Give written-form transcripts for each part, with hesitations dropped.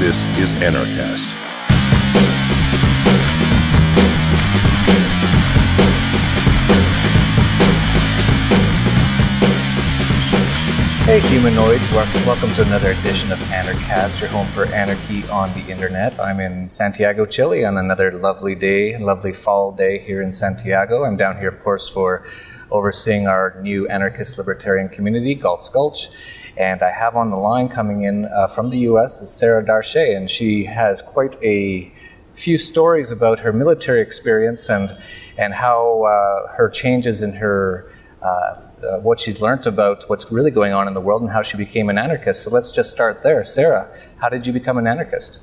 This is Anarchast. Hey humanoids, welcome to another edition of Anarchast, your home for anarchy on the internet. I'm in Santiago, Chile on another lovely day, lovely fall day here in Santiago. I'm down here, of course, for overseeing our new anarchist libertarian community, Galt's Gulch. And I have on the line coming in from the US is Sarah Darshay, and she has quite a few stories about her military experience and how her changes in her what she's learned about what's really going on in the world and how she became an anarchist. So let's just start there. Sarah, how did you become an anarchist?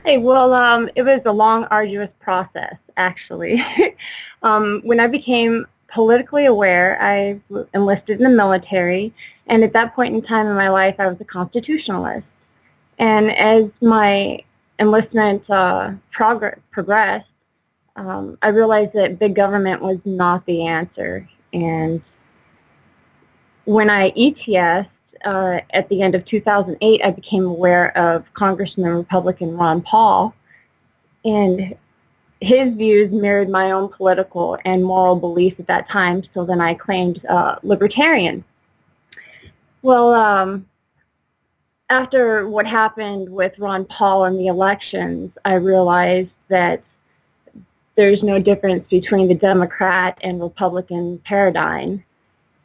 Hi, well, it was a long, arduous process, actually. When I became politically aware, I enlisted in the military, and at that point in time in my life, I was a constitutionalist. And as my enlistment progressed, I realized that big government was not the answer. And when I ETS'd at the end of 2008, I became aware of Congressman Republican Ron Paul, and his views mirrored my own political and moral beliefs at that time, so then I claimed libertarian. Well, after what happened with Ron Paul in the elections, I realized that there's no difference between the Democrat and Republican paradigm,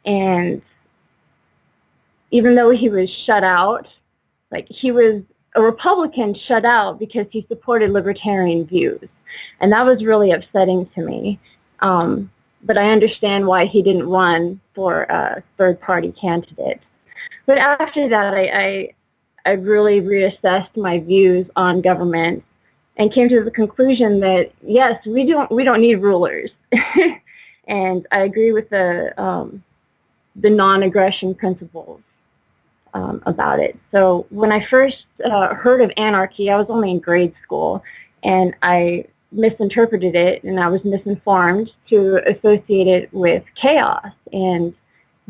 and even though he was shut out, like he was a Republican shut out because he supported libertarian views. And that was really upsetting to me. But I understand why he didn't run for a third-party candidate. But after that, I really reassessed my views on government and came to the conclusion that, yes, we don't need rulers. And I agree with the non-aggression principles about it. So when I first heard of anarchy, I was only in grade school, and I misinterpreted it, and I was misinformed to associate it with chaos and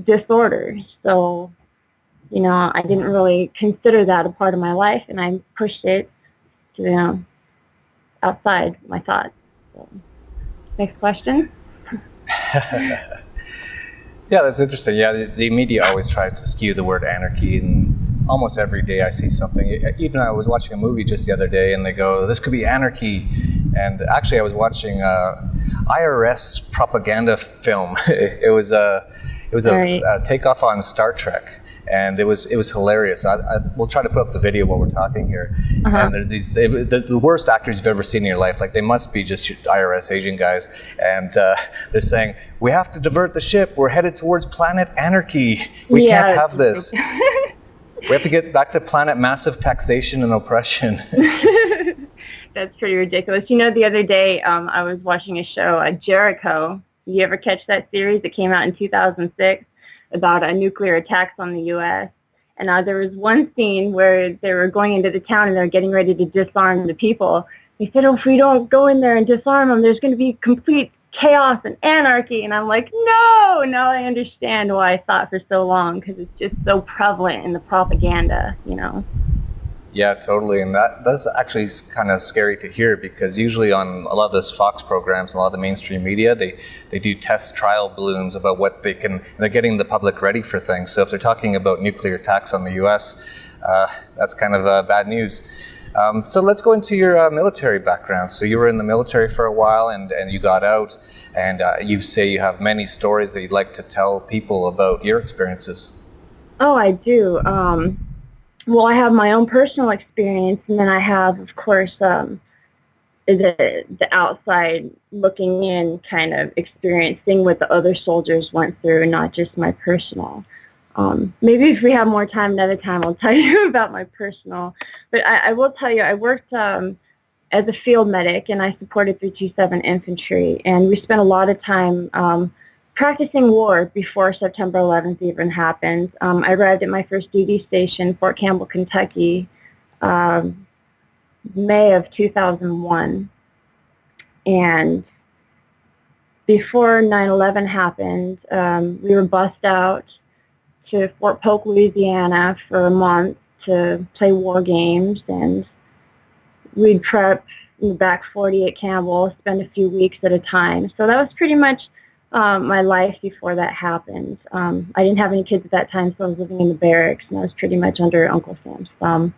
disorder. So, you know, I didn't really consider that a part of my life, and I pushed it to, outside my thoughts. So, next question. Yeah, that's interesting. Yeah, the media always tries to skew the word anarchy, and almost every day I see something. Even I was watching a movie just the other day, and they go, "This could be anarchy." And actually, I was watching IRS propaganda film. It was a takeoff on Star Trek. And it was hilarious. We'll try to put up the video while we're talking here. Uh-huh. And there's the worst actors you've ever seen in your life. Like, they must be just IRS Asian guys. And they're saying, "We have to divert the ship. We're headed towards planet anarchy. We can't have this. We have to get back to planet massive taxation and oppression." That's pretty ridiculous. You know, the other day I was watching a show, Jericho. You ever catch that series? It came out in 2006. About nuclear attacks on the U.S. And there was one scene where they were going into the town and they're getting ready to disarm the people. They said, "Oh, if we don't go in there and disarm them, there's going to be complete chaos and anarchy." And I'm like, no, now I understand why I thought for so long, because it's just so prevalent in the propaganda, you know. Yeah, totally. And that's actually kind of scary to hear, because usually on a lot of those Fox programs, a lot of the mainstream media, they do test trial balloons about what they can, they're getting the public ready for things. So if they're talking about nuclear attacks on the U.S., that's kind of bad news. So let's go into your military background. So you were in the military for a while, and you got out, and you say you have many stories that you'd like to tell people about your experiences. Oh, I do. Well, I have my own personal experience, and then I have, of course, the outside looking in kind of experiencing what the other soldiers went through, not just my personal. Maybe if we have more time another time, I'll tell you about my personal. But I will tell you, I worked as a field medic, and I supported 327 Infantry, and we spent a lot of time practicing war before September 11th even happened. I arrived at my first duty station, Fort Campbell, Kentucky, May of 2001. And before 9/11 happened, we were bussed out to Fort Polk, Louisiana for a month to play war games, and we'd prep in the back 40 at Campbell, spend a few weeks at a time. So that was pretty much my life before that happened. I didn't have any kids at that time, so I was living in the barracks, and I was pretty much under Uncle Sam's thumb.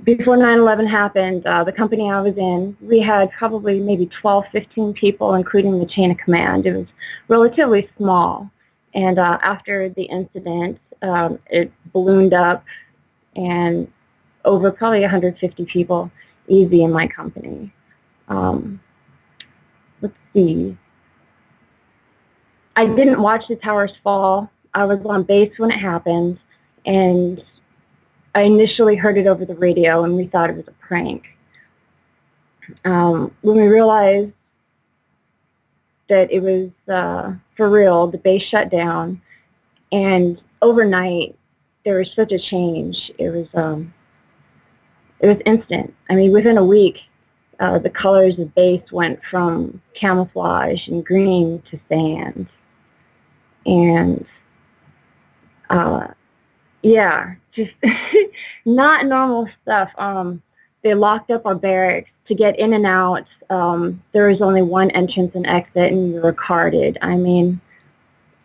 Before 9/11 happened, the company I was in, we had probably maybe 12, 15 people, including the chain of command. It was relatively small. And after the incident, it ballooned up, and over probably 150 people easy in my company. Let's see. I didn't watch the towers fall. I was on base when it happened, and I initially heard it over the radio, and we thought it was a prank. When we realized that it was for real, the base shut down, and overnight there was such a change. It was instant. I mean, within a week, the colors of base went from camouflage and green to sand, and yeah, just not normal stuff. They locked up our barracks. To get in and out, there was only one entrance and exit, and we were carded. I mean,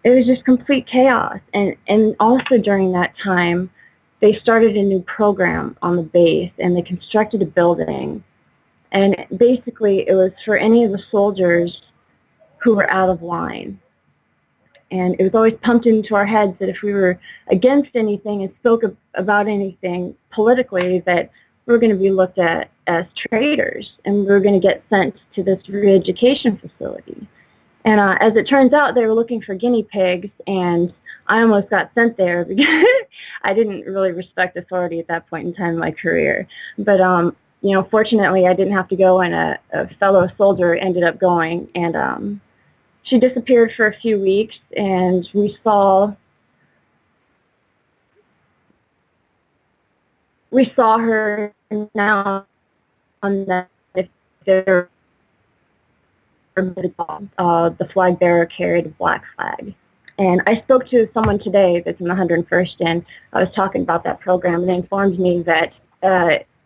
it was just complete chaos. And also during that time, they started a new program on the base, and they constructed a building. And basically, it was for any of the soldiers who were out of line. And it was always pumped into our heads that if we were against anything and spoke about anything politically, that we were going to be looked at as traitors, and we were going to get sent to this re-education facility. And as it turns out, they were looking for guinea pigs, and I almost got sent there because I didn't really respect authority at that point in time in my career. But you know, fortunately, I didn't have to go, and a fellow soldier ended up going, and she disappeared for a few weeks, and we saw her now on the flag bearer carried a black flag. And I spoke to someone today that's in the 101st, and I was talking about that program, and they informed me that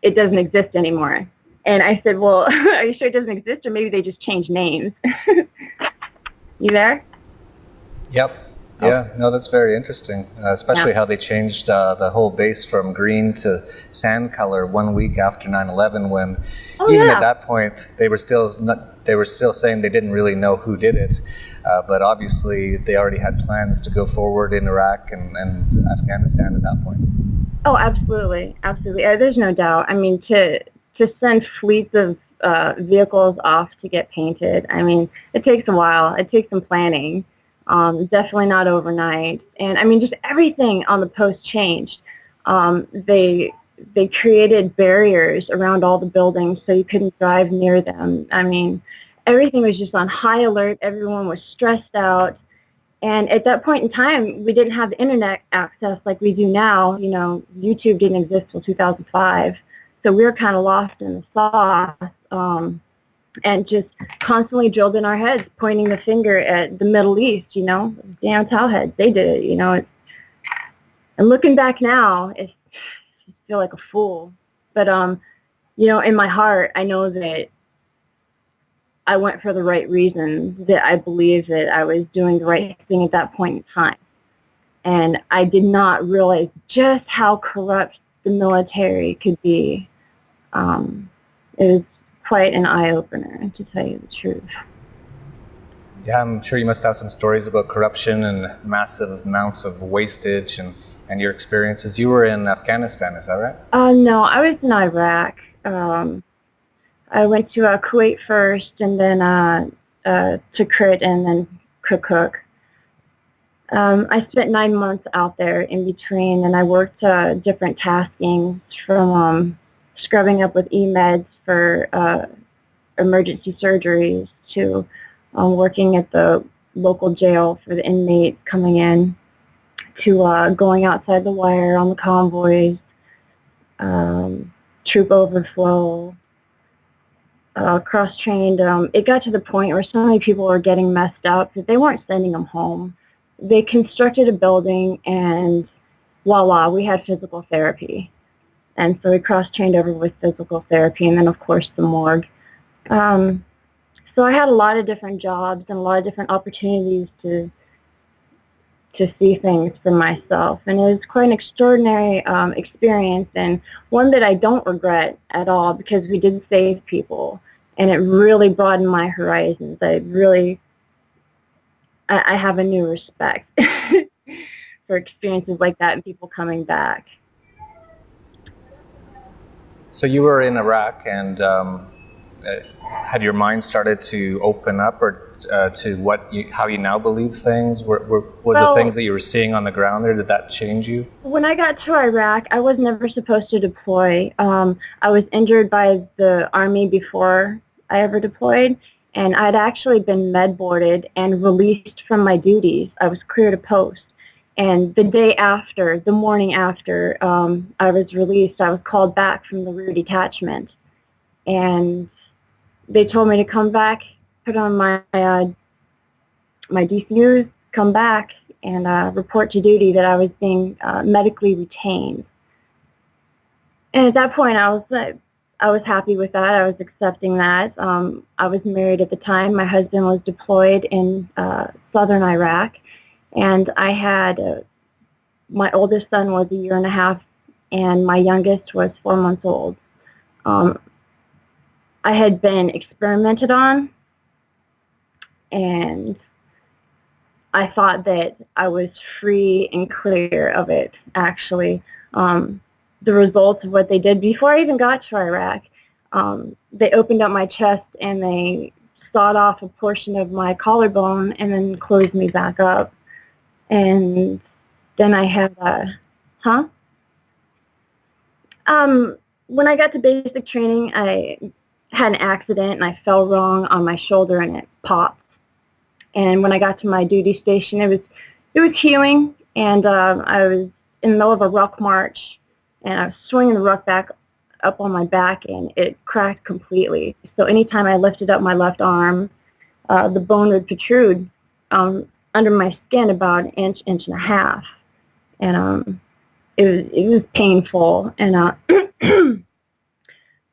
it doesn't exist anymore. And I said, well, are you sure it doesn't exist, or maybe they just changed names? You there? Yep. Yeah, no, that's very interesting, especially how they changed the whole base from green to sand color 1 week after 9/11, when at that point they were still saying they didn't really know who did it, but obviously they already had plans to go forward in Iraq and Afghanistan at that point. Oh, absolutely, absolutely. There's no doubt. I mean, to send fleets of vehicles off to get painted, I mean, it takes a while. It takes some planning. Definitely not overnight. And I mean, just everything on the post changed. They created barriers around all the buildings so you couldn't drive near them. I mean, everything was just on high alert. Everyone was stressed out. And at that point in time, we didn't have internet access like we do now. You know, YouTube didn't exist till 2005. So we were kind of lost in the sauce. And just constantly drilled in our heads, pointing the finger at the Middle East, you know, damn towelheads, they did it, you know. And looking back now, I feel like a fool. But, you know, in my heart, I know that I went for the right reasons, that I believe that I was doing the right thing at that point in time. And I did not realize just how corrupt the military could be. It was quite an eye-opener, to tell you the truth. Yeah, I'm sure you must have some stories about corruption and massive amounts of wastage and your experiences. You were in Afghanistan, is that right? No, I was in Iraq. I went to Kuwait first, and then to Tikrit, and then Kirkuk. I spent 9 months out there in between, and I worked different taskings from scrubbing up with e-meds for emergency surgeries to working at the local jail for the inmate coming in, to going outside the wire on the convoys, troop overflow, cross-trained. It got to the point where so many people were getting messed up that they weren't sending them home. They constructed a building, and voila, we had physical therapy. And so we cross-trained over with physical therapy and then, of course, the morgue. So I had a lot of different jobs and a lot of different opportunities to see things for myself. And it was quite an extraordinary experience, and one that I don't regret at all, because we did save people, and it really broadened my horizons. I have a new respect for experiences like that and people coming back. So you were in Iraq, and had your mind started to open up, or to how you now believe things? The things that you were seeing on the ground there, did that change you? When I got to Iraq, I was never supposed to deploy. I was injured by the Army before I ever deployed, and I'd actually been med-boarded and released from my duties. I was cleared a post. And the morning after I was released, I was called back from the rear detachment. And they told me to come back, put on my DCUs, come back, and report to duty that I was being medically retained. And at that point, I was happy with that. I was accepting that. I was married at the time. My husband was deployed in southern Iraq, and I had my oldest son was 1.5 years, and my youngest was 4 months old. I had been experimented on, and I thought that I was free and clear of it, actually. The results of what they did before I even got to Iraq, they opened up my chest and they sawed off a portion of my collarbone and then closed me back up. And then I had when I got to basic training, I had an accident and I fell wrong on my shoulder and it popped. And when I got to my duty station, it was healing, and I was in the middle of a ruck march, and I was swinging the ruck back up on my back, and it cracked completely. So anytime I lifted up my left arm, the bone would protrude under my skin about an inch, 1.5 inches, and it was painful, and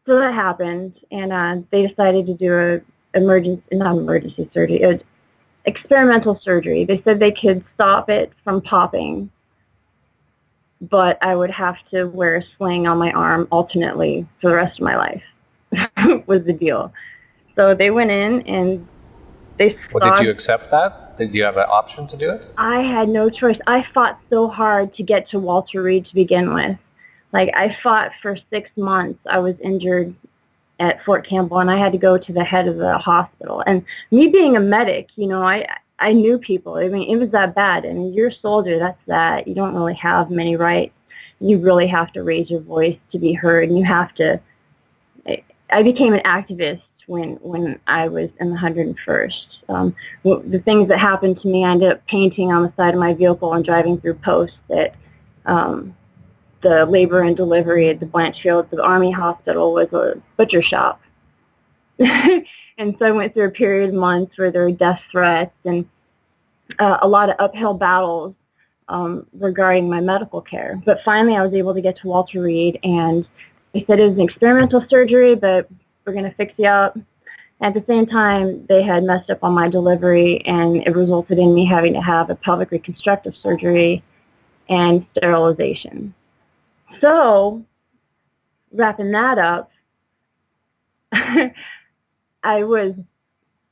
so that happened, and they decided to do experimental surgery. They said they could stop it from popping, but I would have to wear a sling on my arm alternately for the rest of my life, was the deal. So they went in and they Well, did you accept that? Did you have an option to do it? I had no choice. I fought so hard to get to Walter Reed to begin with. Like, I fought for 6 months. I was injured at Fort Campbell, and I had to go to the head of the hospital. And me being a medic, I knew people. I mean, it was that bad. And you're a soldier, that's that. You don't really have many rights. You really have to raise your voice to be heard, and you have to. I became an activist when I was in the 101st. The things that happened to me, I ended up painting on the side of my vehicle and driving through posts that the labor and delivery at the Blanchfield, the Army Hospital, was a butcher shop. And so I went through a period of months where there were death threats and a lot of uphill battles regarding my medical care. But finally I was able to get to Walter Reed, and they said it was an experimental surgery, but we're going to fix you up. At the same time, they had messed up on my delivery, and it resulted in me having to have a pelvic reconstructive surgery and sterilization. So, wrapping that up, I was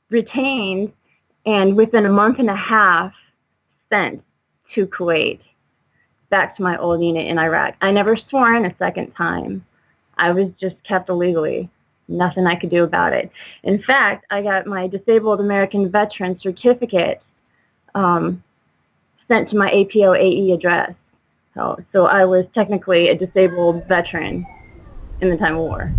retained, and within a 1.5 months sent to Kuwait, back to my old unit in Iraq. I never swore in a second time. I was just kept illegally. Nothing I could do about it. In fact, I got my Disabled American Veteran Certificate sent to my APO AE address. So I was technically a disabled veteran in the time of war.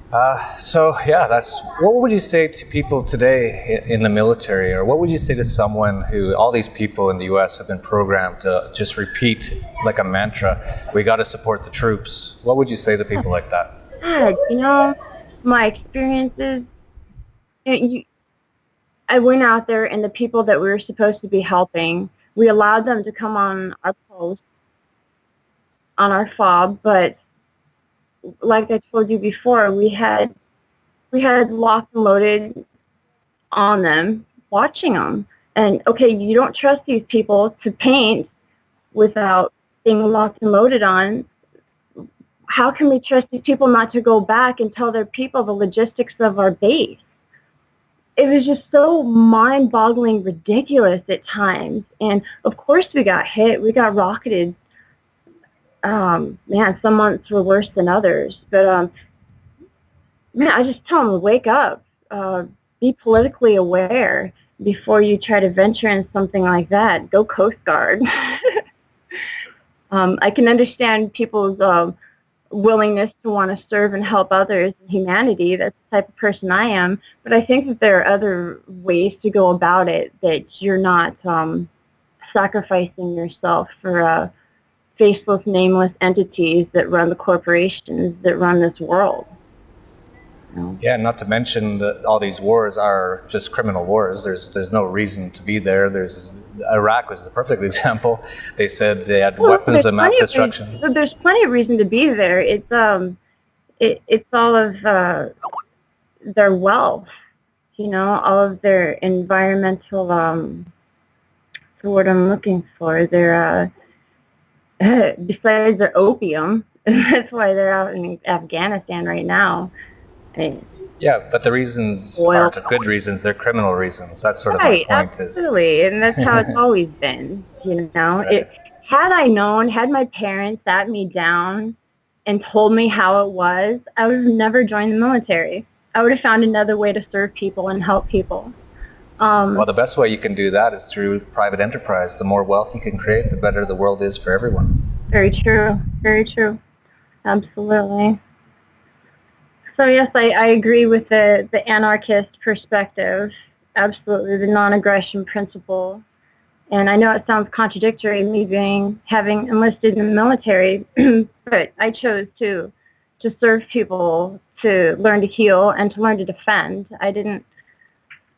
What would you say to people today in the military, or what would you say to someone who, all these people in the U.S. have been programmed to just repeat like a mantra, we got to support the troops? What would you say to people like that? My experiences, I went out there, and the people that we were supposed to be helping, we allowed them to come on our post, on our fob, but like I told you before, we had locked and loaded on them, watching them. And okay, you don't trust these people to paint without being locked and loaded on. How can we trust these people not to go back and tell their people the logistics of our base? It was just so mind-boggling ridiculous at times. And of course we got hit. We got rocketed. Man, some months were worse than others. But man, I just tell them to wake up. Be politically aware before you try to venture in something like that. Go Coast Guard. I can understand people's willingness to want to serve and help others in humanity. That's the type of person I am. But I think that there are other ways to go about it, that you're not sacrificing yourself for faceless, nameless entities that run the corporations that run this world. Yeah, not to mention that all these wars are just criminal wars. There's no reason to be there. Iraq was the perfect example. They said they had weapons of mass destruction. There's plenty of reason to be there. It's all of their wealth, all of their environmental. For what I'm looking for, their besides their opium. That's why they're out in Afghanistan right now. Yeah, but the reasons aren't good reasons, they're criminal reasons. That's sort of my point. Absolutely, and that's how it's always been, Right. Had I known, had my parents sat me down and told me how it was, I would have never joined the military. I would have found another way to serve people and help people. Well, the best way you can do that is through private enterprise. The more wealth you can create, the better the world is for everyone. Very true. Very true. Absolutely. So yes, I agree with the anarchist perspective. Absolutely, the non-aggression principle. And I know it sounds contradictory, me having enlisted in the military, but I chose to serve people, to learn to heal, and to learn to defend. I didn't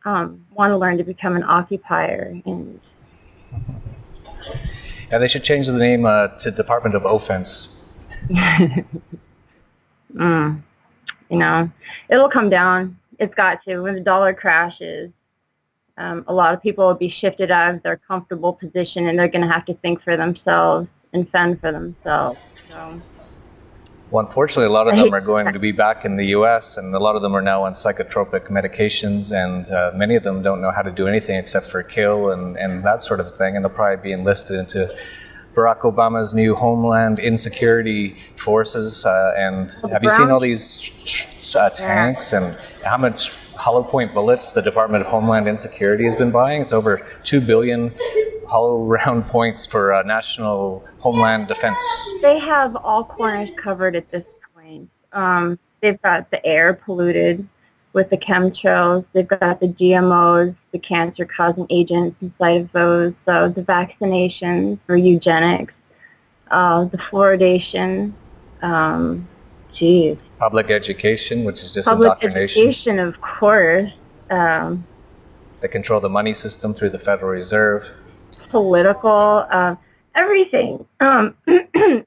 want to learn to become an occupier. And yeah, they should change the name to Department of Offense. It'll come down. It's got to. When the dollar crashes, a lot of people will be shifted out of their comfortable position, and they're going to have to think for themselves and fend for themselves. So. Well, unfortunately, a lot of them are going to be back in the U.S., and a lot of them are now on psychotropic medications, and many of them don't know how to do anything except for kill and that sort of thing, and they'll probably be enlisted into Barack Obama's new Homeland Insecurity Forces. And have you seen all these tanks and how much hollow point bullets the Department of Homeland Insecurity has been buying? It's over 2 billion hollow round points for national homeland defense. They have all corners covered at this point. They've got the air polluted with the chemtrails. They've got the GMOs, the cancer-causing agents inside of those, the vaccinations for eugenics, the fluoridation, Public education, which is just public indoctrination. Education, of course. They control the money system through the Federal Reserve. Political, everything.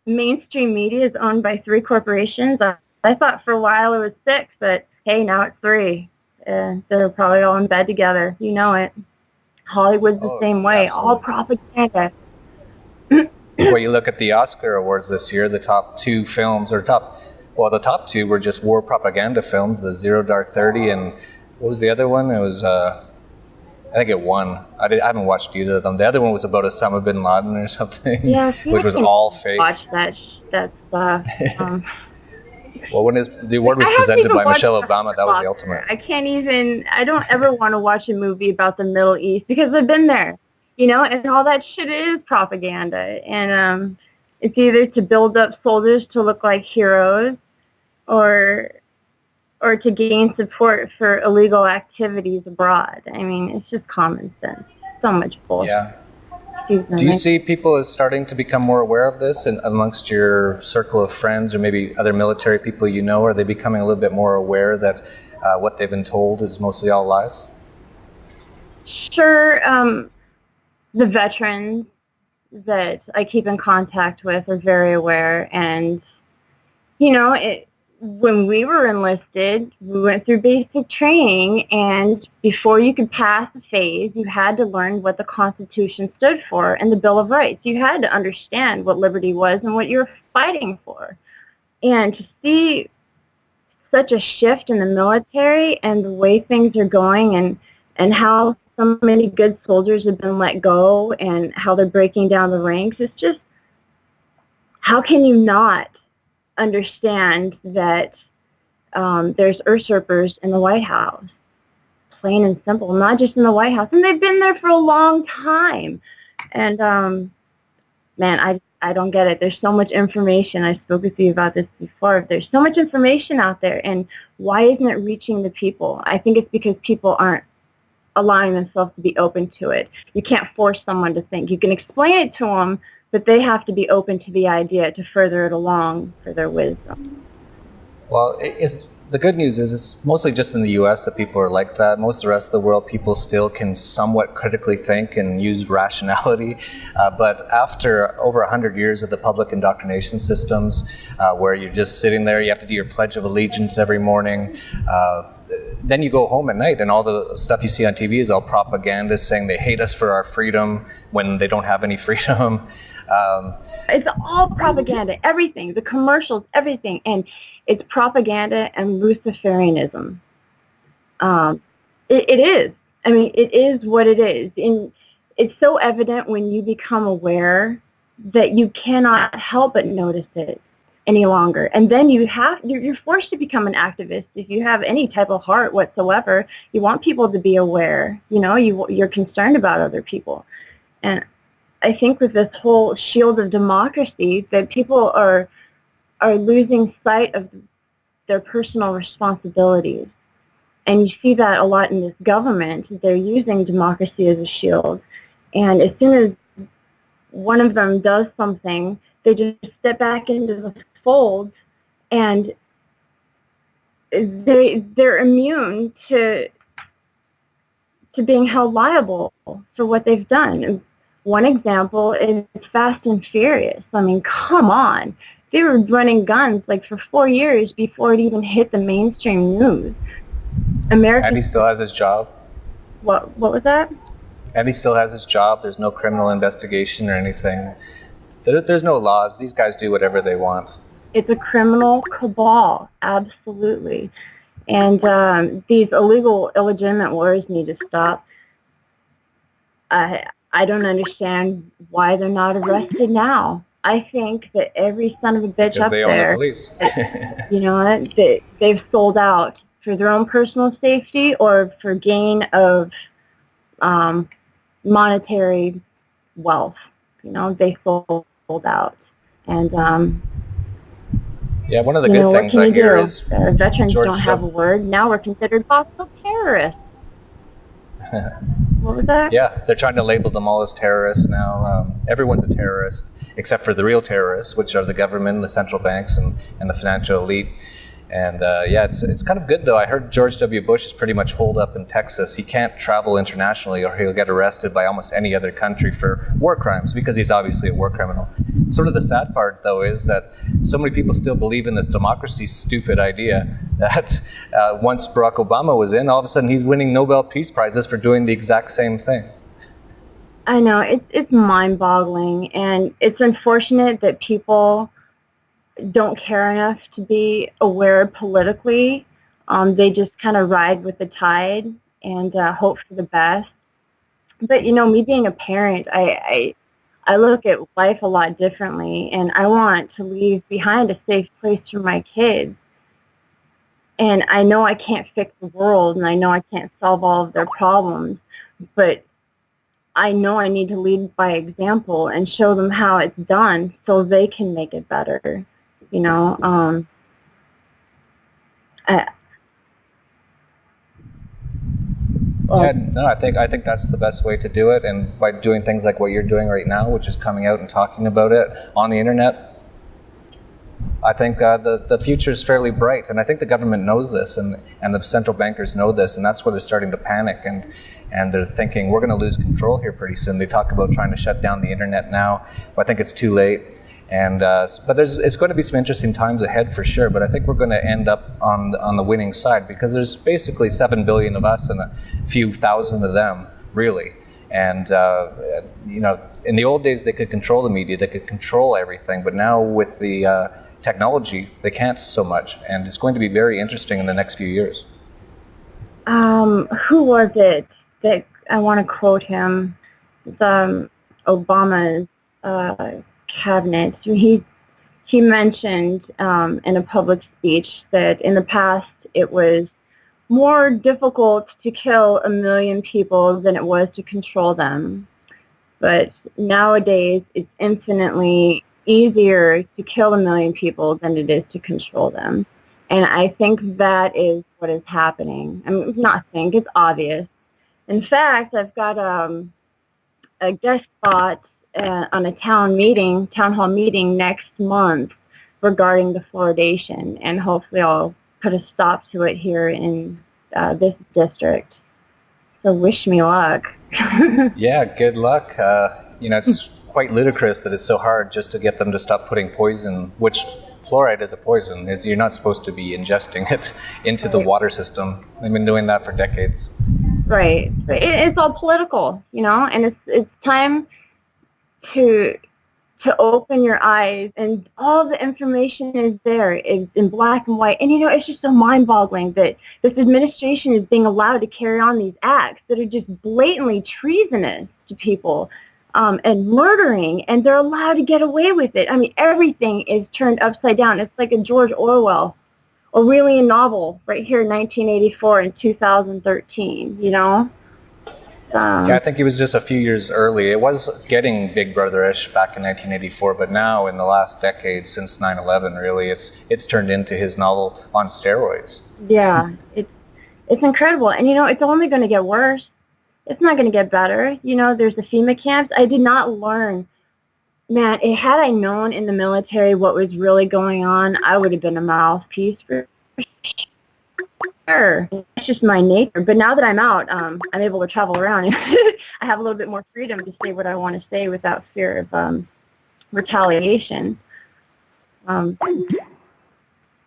Mainstream media is owned by 3 corporations. I thought for a while it was 6, but hey, now it's 3. They're probably all in bed together. You know it. Hollywood's the same way. Absolutely. All propaganda. Well, you look at the Oscar Awards this year, the top 2 films, the top 2 were just war propaganda films, the Zero Dark 30, and what was the other one? It was, I think it won. I haven't watched either of them. The other one was about Osama bin Laden or something, which was all fake. Watch that stuff. Well, when the award was presented by Michelle Obama, that was the ultimate. I don't ever want to watch a movie about the Middle East because I've been there, and all that shit is propaganda. And it's either to build up soldiers to look like heroes or to gain support for illegal activities abroad. I mean, it's just common sense. So much bullshit. Yeah. Do you see people as starting to become more aware of this and amongst your circle of friends or maybe other military people you know? Are they becoming a little bit more aware that what they've been told is mostly all lies? Sure. The veterans that I keep in contact with are very aware, and When we were enlisted, we went through basic training, and before you could pass a phase, you had to learn what the Constitution stood for and the Bill of Rights. You had to understand what liberty was and what you were fighting for. And to see such a shift in the military and the way things are going, and how so many good soldiers have been let go and how they're breaking down the ranks, it's just, how can you not understand that there's usurpers in the White House? Plain and simple, not just in the White House. And they've been there for a long time. And, man, I don't get it. There's so much information. I spoke with you about this before. There's so much information out there, and why isn't it reaching the people? I think it's because people aren't allowing themselves to be open to it. You can't force someone to think. You can explain it to them, but they have to be open to the idea to further it along for their wisdom. Well, the good news is it's mostly just in the U.S. that people are like that. Most of the rest of the world, people still can somewhat critically think and use rationality. But after over 100 years of the public indoctrination systems, where you're just sitting there, you have to do your Pledge of Allegiance every morning, then you go home at night and all the stuff you see on TV is all propaganda saying they hate us for our freedom when they don't have any freedom. It's all propaganda, everything, the commercials, everything, and it's propaganda and Luciferianism. It is. I mean, it is what it is. And it's so evident when you become aware that you cannot help but notice it any longer. And then you're forced to become an activist. If you have any type of heart whatsoever, you want people to be aware. You're concerned about other people. And I think with this whole shield of democracy, that people are losing sight of their personal responsibilities. And you see that a lot in this government. They're using democracy as a shield. And as soon as one of them does something, they just step back into the fold, and they're immune to being held liable for what they've done. And one example is Fast and Furious. I mean, come on. They were running guns like for 4 years before it even hit the mainstream news. And he still has his job. What was that? And he still has his job. There's no criminal investigation or anything. There's no laws. These guys do whatever they want. It's a criminal cabal, absolutely. And these illegitimate wars need to stop. I don't understand why they're not arrested now. I think that every son of a bitch because up they there, own the police. you know what, they've sold out for their own personal safety or for gain of monetary wealth. They sold out. And yeah, one of the good things I hear is veterans don't have a word. Now we're considered possible terrorists. What was that? Yeah, they're trying to label them all as terrorists now. Everyone's a terrorist, except for the real terrorists, which are the government, the central banks, and the financial elite. And yeah, it's kind of good, though. I heard George W. Bush is pretty much holed up in Texas. He can't travel internationally or he'll get arrested by almost any other country for war crimes because he's obviously a war criminal. Sort of the sad part, though, is that so many people still believe in this democracy stupid idea that once Barack Obama was in, all of a sudden he's winning Nobel Peace Prizes for doing the exact same thing. I know. It's mind-boggling, and it's unfortunate that people don't care enough to be aware politically. They just kind of ride with the tide and hope for the best. But me being a parent, I look at life a lot differently, and I want to leave behind a safe place for my kids. And I know I can't fix the world, and I know I can't solve all of their problems, but I know I need to lead by example and show them how it's done so they can make it better. I think that's the best way to do it, and by doing things like what you're doing right now, which is coming out and talking about it on the internet, I think the future is fairly bright, and I think the government knows this, and the central bankers know this, and that's why they're starting to panic, and they're thinking we're going to lose control here pretty soon. They talk about trying to shut down the internet now, but I think it's too late. And but it's going to be some interesting times ahead for sure. But I think we're going to end up on the winning side, because there's basically 7 billion of us and a few thousand of them, really. And in the old days they could control the media, they could control everything. But now with the technology, they can't so much. And it's going to be very interesting in the next few years. Who was it that I want to quote him? It's, Obama's cabinet. He mentioned in a public speech that in the past it was more difficult to kill 1 million people than it was to control them. But nowadays it's infinitely easier to kill 1 million people than it is to control them. And I think that is what is happening. I mean, it's obvious. In fact, I've got a guest spot on a town hall meeting next month regarding the fluoridation, and hopefully I'll put a stop to it here in this district. So wish me luck. Yeah, good luck. It's quite ludicrous that it's so hard just to get them to stop putting poison, which fluoride is a poison. You're not supposed to be ingesting it into the water system. They've been doing that for decades. Right. It's all political, and it's time to open your eyes, and all the information is there. It's in black and white. And, it's just so mind-boggling that this administration is being allowed to carry on these acts that are just blatantly treasonous to people and murdering, and they're allowed to get away with it. I mean, everything is turned upside down. It's like a George Orwell Orwellian novel right here in 1984 and 2013, Yeah, I think he was just a few years early. It was getting Big Brother-ish back in 1984, but now in the last decade, since 9/11, really, it's turned into his novel on steroids. Yeah, it's incredible. And, it's only going to get worse. It's not going to get better. There's the FEMA camps. I did not learn. Man, had I known in the military what was really going on, I would have been a mouthpiece for sure. It's just my nature. But now that I'm out, I'm able to travel around. And I have a little bit more freedom to say what I want to say without fear of retaliation. But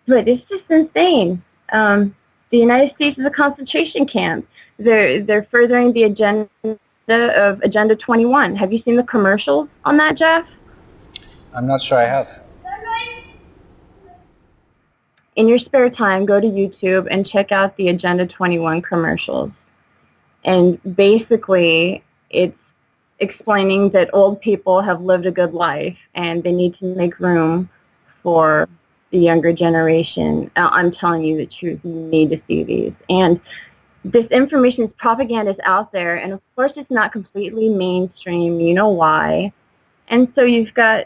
it's just insane. The United States is a concentration camp. They're furthering the agenda of Agenda 21. Have you seen the commercials on that, Jeff? I'm not sure I have. In your spare time, go to YouTube and check out the Agenda 21 commercials. And basically, it's explaining that old people have lived a good life and they need to make room for the younger generation. I'm telling you the truth. You need to see these. And this information is propaganda is out there, and of course it's not completely mainstream. You know why. And so you've got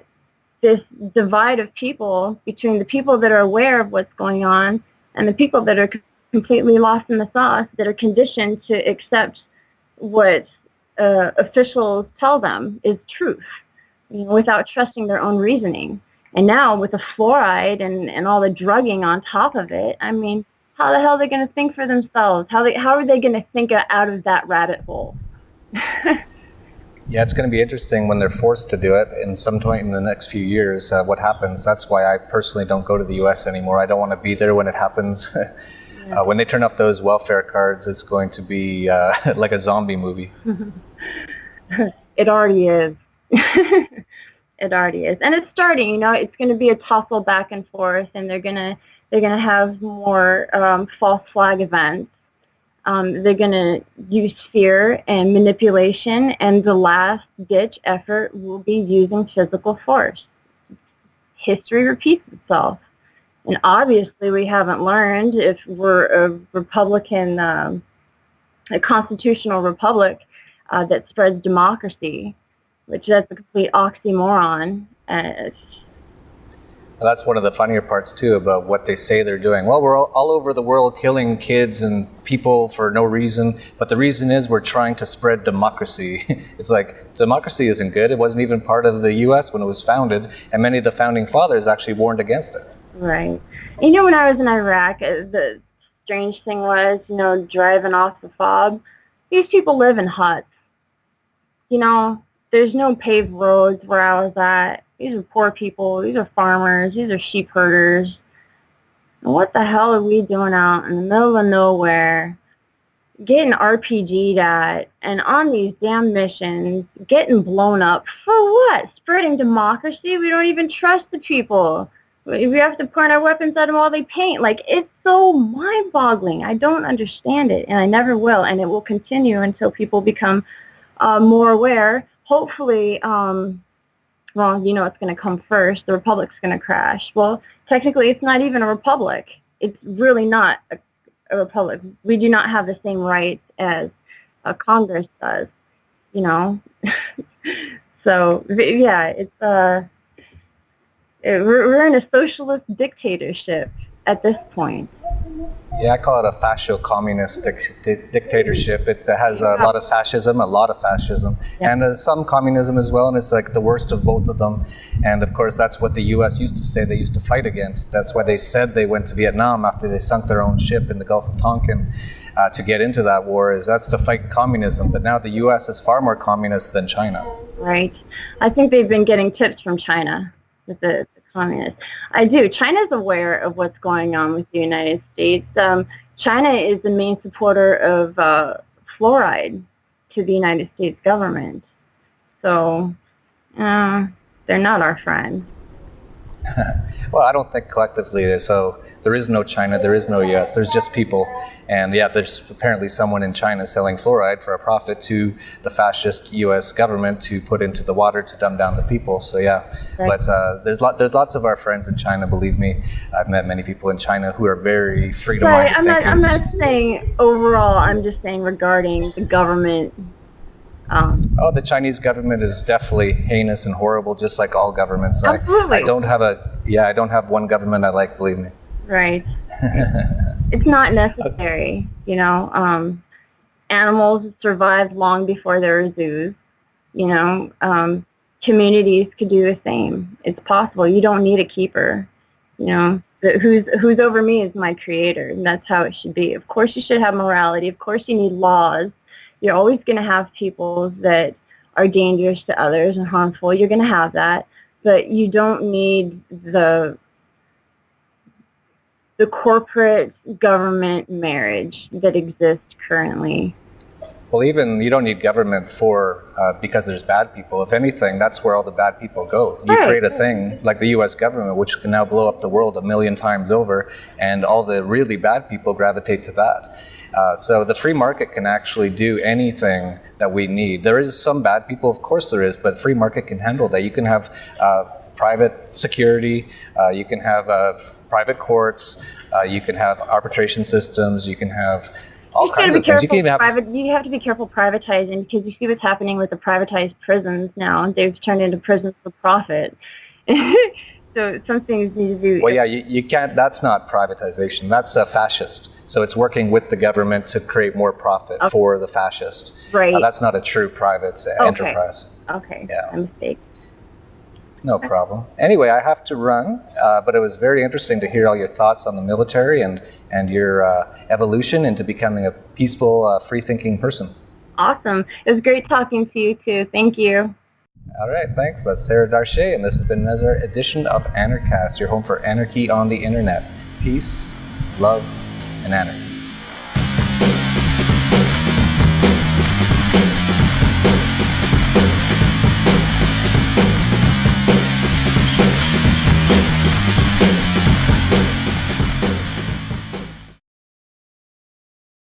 this divide of people between the people that are aware of what's going on and the people that are completely lost in the sauce, that are conditioned to accept what officials tell them is truth, without trusting their own reasoning. And now with the fluoride and all the drugging on top of it, I mean, how the hell are they going to think for themselves? How are they going to think out of that rabbit hole? Yeah, it's going to be interesting when they're forced to do it in some point in the next few years, what happens. That's why I personally don't go to the U.S. anymore. I don't want to be there when it happens. When they turn off those welfare cards, it's going to be like a zombie movie. It already is. It already is. And it's starting, it's going to be a tussle back and forth, and they're going to have more false flag events. They're going to use fear and manipulation, and the last-ditch effort will be using physical force. History repeats itself. And obviously we haven't learned, if we're a Republican, a constitutional republic that spreads democracy, which is a complete oxymoron. That's one of the funnier parts, too, about what they say they're doing. Well, we're all over the world killing kids and people for no reason, but the reason is we're trying to spread democracy. It's like, democracy isn't good. It wasn't even part of the U.S. when it was founded, and many of the founding fathers actually warned against it. Right. When I was in Iraq, the strange thing was, driving off the fob, these people live in huts. There's no paved roads where I was at. These are poor people. These are farmers. These are sheep herders. And what the hell are we doing out in the middle of nowhere, getting RPG'd at, and on these damn missions, getting blown up for what? Spreading democracy? We don't even trust the people. We have to point our weapons at them while they paint. Like, it's so mind-boggling. I don't understand it, and I never will, and it will continue until people become more aware. Hopefully, well, you know what's going to come first. The republic's going to crash. Well, technically, it's not even a republic. It's really not a republic. We do not have the same rights as Congress does, you know. So, yeah, it's we're in a socialist dictatorship at this point. Yeah, I call it a fascio-communist dictatorship. It has a lot of fascism, Yeah. and some communism as well, and it's like the worst of both of them. And of course, that's what the U.S. used to say they used to fight against. That's why they said they went to Vietnam after they sunk their own ship in the Gulf of Tonkin to get into that war, is that's to fight communism. But now the U.S. is far more communist than China. Right. I think they've been getting tips from China with the communists. I do. China's aware of what's going on with the United States. China is the main supporter of fluoride to the United States government. So they're not our friend. Well, I don't think collectively. So there is no China, there is no U.S., there's just people. And yeah, there's apparently someone in China selling fluoride for a profit to the fascist U.S. government to put into the water to dumb down the people. So yeah, Right. but there's lots of our friends in China, believe me. I've met many people in China who are very freedom-minded Sorry, thinkers. I'm not saying overall. I'm just saying regarding the government. Oh, the Chinese government is definitely heinous and horrible, just like all governments. Absolutely. I don't have one government I like, believe me. Right. It's not necessary, you know. Animals survived long before there were zoos. You know, communities could do the same. It's possible. You don't need a keeper. You know, who's over me is my creator, and that's how it should be. Of course, you should have morality. Of course, you need laws. You're always going to have people that are dangerous to others and harmful. You're going to have that, but you don't need the corporate government marriage that exists currently. Well, even you don't need government for because there's bad people. If anything, that's where all the bad people go. You Right. create a thing like the U.S. government, which can now blow up the world 1,000,000 times over, and all the really bad people gravitate to that. So the free market can actually do anything that we need. There is some bad people, of course there is, but free market can handle that. You can have private security, you can have private courts, you can have arbitration systems, you can have all kinds of things. You can even have You have to be careful privatizing, because you see what's happening with the privatized prisons now. They've turned into prisons for profit. So some things need to be... Well, yeah, you can't, that's not privatization, that's a fascist. So it's working with the government to create more profit for the fascist. Right. That's not a true private enterprise. Okay, Yeah. my mistake. No problem. Anyway, I have to run, but it was very interesting to hear all your thoughts on the military and your evolution into becoming a peaceful, free-thinking person. Awesome. It was great talking to you, too. Thank you. All right, thanks. That's Sarah Darshay, and this has been another edition of Anarchast, your home for anarchy on the internet. Peace, love, and anarchy.